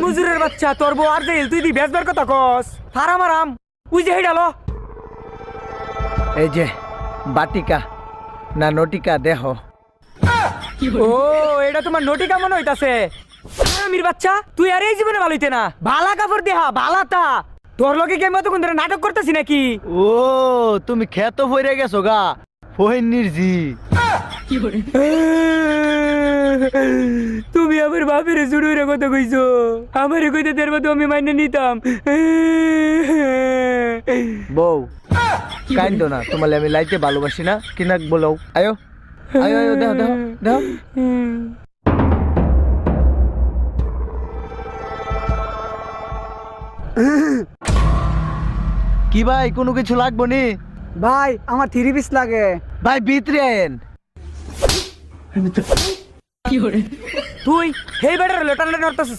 মুজুরের বাচ্চা তোর বউ আর যাইল তুই দি বেজবার কথা কস হারাম আরাম উই যে হেডালো এই যে বাটিকা না নটিকা দেহ। ও এটা তোমার নটিকা মনে হইতাছে আমির বাচ্চা তুই আর এই জীবনে ভালো হইতে না ভালা কাপড় দেহা ভালাতা তোর লগে কি আমি অতক্ষণ ধরে নাটক করতেছি নাকি ও তুমি খেতো ফইরে গেছো গা ফহিনীর জি। তুমি আমার বাপের জুড়ে কথা কইছো আমার কইতে দেড় মতো আমি মাইনে নিতাম বউ কাইন্দ না তোমালে আমি লাইতে ভালোবাসি না কিনা বলো আয়ো আয়ো আয়ো দেহ দেহ দেহ। কি ভাই কোনো কিছু লাগবো নি ভাই আমার 3 পিস লাগে। ভাই ভিতরে আয়েন। তুই হেই বেটার লটান নড়তাছিস